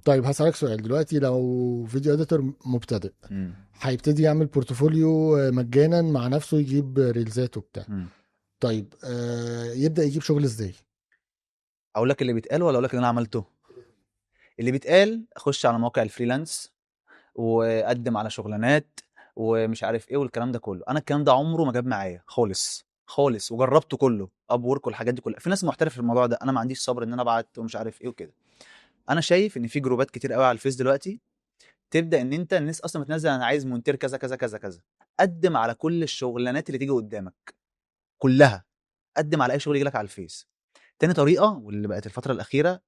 طيب هسألك سؤال دلوقتي، لو فيديو اديتور مبتدئ مم. هيبتدي يعمل بورتفوليو مجانا مع نفسه، يجيب ريلزات وبتاع، مم. طيب يبدأ يجيب شغل ازاي؟ اقول لك اللي بيتقال ولا اقول لك اللي انا عملته؟ اللي بيتقال اخش على مواقع الفريلانس واقدم على شغلانات ومش عارف ايه والكلام ده كله. انا الكلام ده عمره ما جاب معايا خالص خالص، وجربته كله، اب وورك والحاجات دي كلها. في ناس محترفه في الموضوع ده، انا ما عنديش صبر ان انا ابعت ومش عارف ايه وكده. انا شايف ان في جروبات كتير قوي على الفيس دلوقتي، تبدا ان انت الناس اصلا بتنزل انا عايز مونتير كذا كذا كذا كذا، قدم على كل الشغلانات اللي تيجي قدامك كلها، قدم على اي شغل يجي لك على الفيس. تاني طريقه واللي بقت الفتره الاخيره،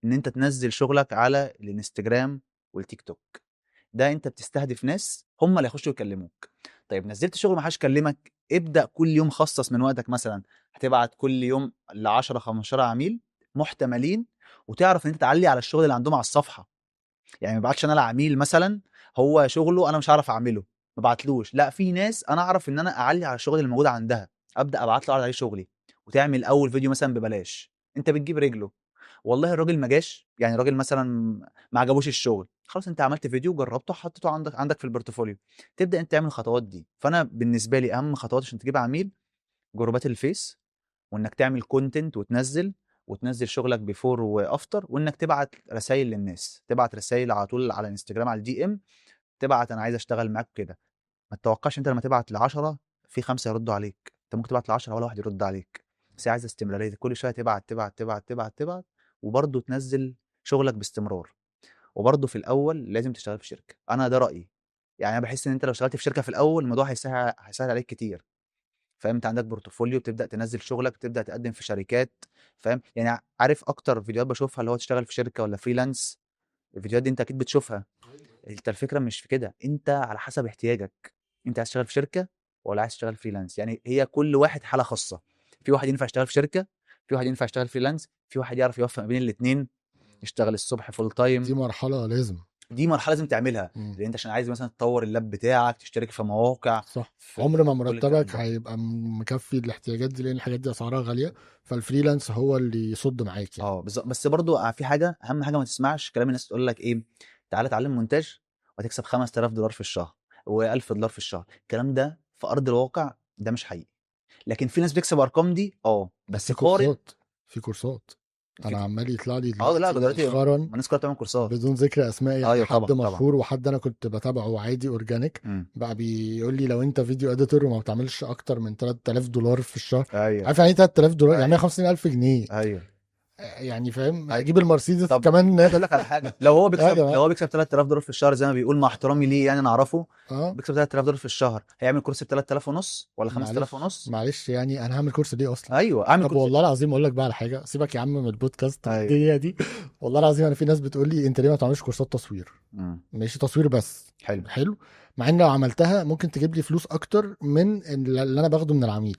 ان انت تنزل شغلك على الانستجرام والتيك توك. ده انت بتستهدف ناس هم اللي هيخشوا يكلموك. طيب نزلت شغل ما حدش كلمك، ابدا كل يوم خصص من وقتك، مثلا هتبعت كل يوم ل 10 15 عميل محتملين، وتعرف ان انت تعلي على الشغل اللي عندهم على الصفحه. يعني ما ابعتش انا لعميل مثلا هو شغله انا مش عارف اعمله، ما بعتلوش. لا، في ناس انا اعرف ان انا اعلي على الشغل اللي موجود عندها، ابدا ابعت له اعرض عليه شغلي. وتعمل اول فيديو مثلا ببلاش، انت بتجيب رجله. والله الراجل ما جاش، يعني الراجل مثلا ما عجبوش الشغل، خلاص انت عملت فيديو جربته حطيته عندك في البورتفوليو. تبدا انت تعمل الخطوات دي. فانا بالنسبه لي اهم خطوات عشان تجيب عميل، جروبات الفيس، وانك تعمل كونتنت وتنزل شغلك بيفور وافتر، وانك تبعت رسائل للناس، تبعت رسائل على طول على الانستجرام على الدي ام، تبعت انا عايز اشتغل معاك كده. ما تتوقعش انت لما تبعت ل10 في 5 يردوا عليك، انت ممكن تبعت ل10 ولا واحد يرد عليك. بس هي عايزه استمراريه، كل شويه تبعت تبعت تبعت تبعت تبعت، وبرضه تنزل شغلك باستمرار. وبرضه في الاول لازم تشتغل في شركه، انا ده رايي. يعني انا بحس ان انت لو اشتغلت في شركه في الاول الموضوع هيسهل عليك كتير. فاهم؟ انت عندك بورتفوليو، تبدا تنزل شغلك، تبدا تقدم في شركات. فاهم؟ يعني عارف اكتر فيديوهات بشوفها اللي هو تشتغل في شركه ولا فريلانس؟ الفيديوهات دي انت اكيد بتشوفها. انت الفكره مش في كده، انت على حسب احتياجك. انت عايز تشتغل في شركه ولا عايز تشتغل فريلانس؟ يعني هي كل واحد حاله خاصه. في واحد ينفع يشتغل في شركه، في واحد ينفع يشتغل فريلانس، في واحد يعرف يوفق ما بين الاثنين، يشتغل الصبح فول دي تايم. مرحلة لازم. دي مرحله لازم تعملها، مم. لان انت عشان عايز مثلا تطور اللاب بتاعك، تشترك في مواقع، صح، عمر ما في كل الكلام مرتبك ده. هيبقى مكفي الاحتياجات دي، لان الحاجات دي اسعارها غالية، فالفريلانس هو اللي يصد معاك يعني. اه بالظبط. بس برضو في حاجه اهم حاجه، ما تسمعش كلام الناس تقول لك ايه، تعالى اتعلم مونتاج وهتكسب $5000 في الشهر و1000 دولار في الشهر. الكلام ده في ارض الواقع ده مش حقيقي. لكن في ناس بتكسب ارقام دي، بس في قارن. كورسات، في كورسات، في انا عمال يطلع لي لا دلوقتي دلوقتي ما مؤخرا الناس كلها بتعمل كورسات. بدون ذكر اسماء، يعني ايوه حد طبعا طبعا. مشهور وحد انا كنت بتابعه عادي اورجانيك، امم. بقى بيقول لي لو انت فيديو اديتور وما بتعملش اكتر من $3000 في الشهر. ايوه عارف يعني ايه $3000؟ يعني ايوه 150000 جنيه. ايوه يعني فاهم، ايوه. اجيب المرسيدس طب كمان. عايز اقول لك على حاجه، لو هو اه يا بيكسب جماعه. لو هو بيكسب $3000 في الشهر زي ما بيقول، مع احترامي ليه يعني انا اعرفه، اه بيكسب $3000 في الشهر، هيعمل كورس ب 3000 ونص ولا 5000 معلش ونص؟ معلش، يعني انا هعمل كورس ليه اصلا؟ ايوه اعمل طب كورس. والله العظيم اقول لك بقى على حاجه، سيبك يا عم من البودكاست ايوه. والدنيا دي. والله العظيم انا في ناس بتقول لي انت ليه ما تعملش كورسات تصوير؟ امم. ماشي تصوير بس. حلو. حلو. مع ان لو عملتها ممكن تجيب لي فلوس اكتر من اللي انا باخده من العميل.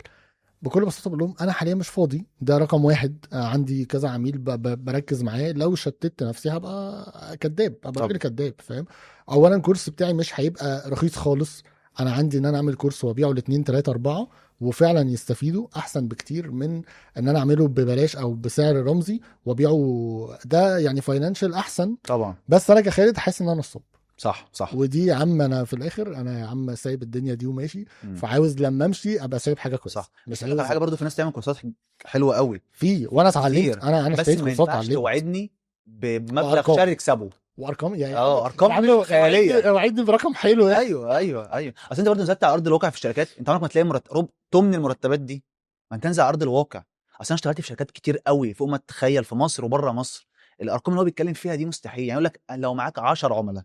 بكل بساطه بقول لهم انا حاليا مش فاضي، ده رقم واحد. عندي كذا عميل بركز معاه، لو شتت نفسي هبقى كذاب، هبقى راجل طب كذاب، فاهم؟ اولا الكورس بتاعي مش هيبقى رخيص خالص. انا عندي ان انا اعمل كورس وابيعه لاتنين تلاته اربعه وفعلا يستفيدوا، احسن بكتير من ان انا اعمله ببلاش او بسعر رمزي وابيعه. ده يعني فاينانشال احسن. طبعا. بس انا كخالد حاسس ان انا نصاب. صح صح. ودي يا عم انا في الاخر انا يا عم سايب الدنيا دي وماشي، امم. فعاوز لما امشي ابقى سايب حاجه كويسه، صح. مش بس اقول لك على عاوز. حاجه برضو، في ناس تعمل كورسات حلوه قوي وانا اتعلمت، كتير، انا بس اشتريت ما كورسات ينفعش اتعلمت. توعدني بمبلغ وارقام، شهري تكسبه. وارقام يعني. اه يا ارقام عم خياليه. اوعدني برقم حلو يعني. ايوه ايوه ايوه. اصل انت برضه نزلت على ارض الواقع في الشركات، انت عمرك ما تلاقي تمن المرتبات دي. ما انت تنزل على ارض الواقع. اصل انا اشتغلت في شركات كتير قوي فوق ما تتخيل، في مصر وبره مصر. الارقام اللي هو بيتكلم فيها دي مستحيل. يعني يقول لك لو معاك 10 عملاء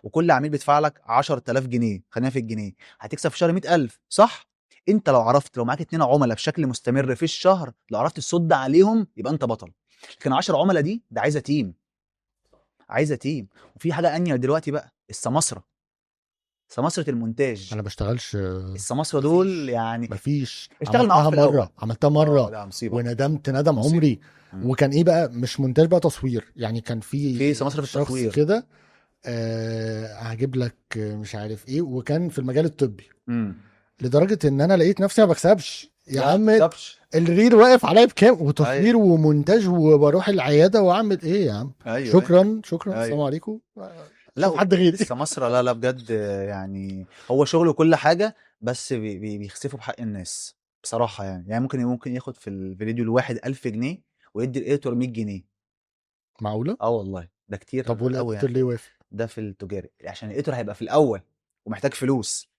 وكل عميل بيدفع لك 10000 جنيه، خلينا في الجنيه، هتكسب في الشهر 100000، صح؟ انت لو عرفت، لو معاك 2 عملاء بشكل مستمر في الشهر، لو عرفت تصد عليهم يبقى انت بطل. لكن 10 عملاء دي ده عايزه تيم، عايزه تيم. وفي حاجه انيل دلوقتي بقى، السماسره، سماسره المونتاج. انا بشتغلش. السماسرة دول مفيش يعني مفيش اشتغل معاهم عملتها في الاول. مره، عملتها مره لا مصيبه. وندمت ندم مصيبه. عمري. مم. وكان ايه بقى، مش مونتاج بقى، تصوير يعني. كان في في سماسرة في شخص التصوير. كده، هجيب لك مش عارف ايه، وكان في المجال الطبي. امم. لدرجه ان انا لقيت نفسي ما بكسبش يا لا عم. تكسبش. الريل واقف عليا بكام، ايوه وتصوير ومونتاج، وبروح العياده واعمل ايه يا عم. ايوه شكرا شكرا، السلام ايوه. عليكم. لا شوف حد غيري. سماسرة لا بجد يعني هو شغله كل حاجة، بس بيخسفوا بحق الناس بصراحة. يعني ممكن ياخد في الفيديو الواحد 1000 جنيه ويدي الايديتور 100 جنيه. معقوله؟ اه والله ده طب كتير قوي والاديتور يعني. ليه وافق؟ ده في التجاري عشان الايديتور هيبقى في الاول ومحتاج فلوس.